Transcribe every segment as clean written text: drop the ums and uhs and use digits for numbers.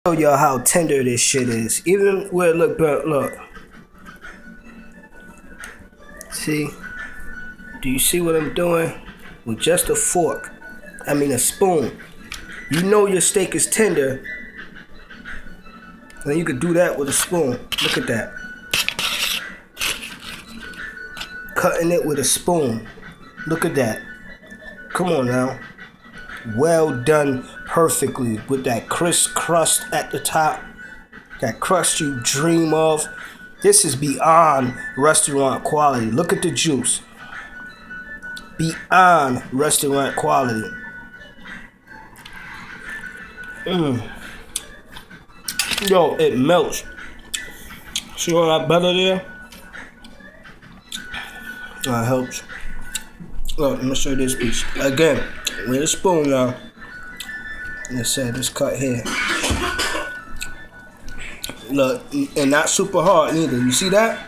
Show y'all how tender this shit is. Even where it look burnt, look. See? Do you see what I'm doing? With just a fork. I mean a spoon. You know your steak is tender. And you could do that with a spoon. Look at that. Cutting it with a spoon. Look at that. Come on now. Well done perfectly with that crisp crust at the top. That crust you dream of. This is beyond restaurant quality. Look at the juice. Beyond restaurant quality. Yo, it melts. See all that butter there? That helps. Look, let me show you this piece. Again, with a spoon now. Let's say this cut here. Look, and not super hard neither. You see that?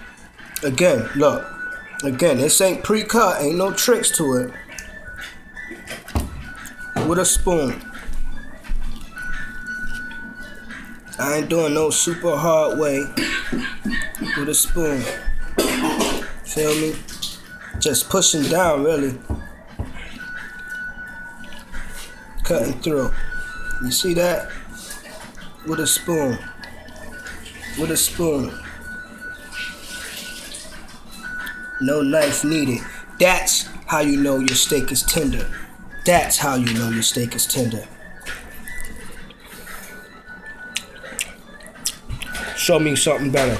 Again, look. Again, this ain't pre-cut. Ain't no tricks to it. With a spoon. I ain't doing no super hard way. With a spoon. Feel me? Just pushing down, really. Cutting through. You see that? With a spoon. With a spoon. No knife needed. That's how you know your steak is tender. That's how you know your steak is tender. Show me something better.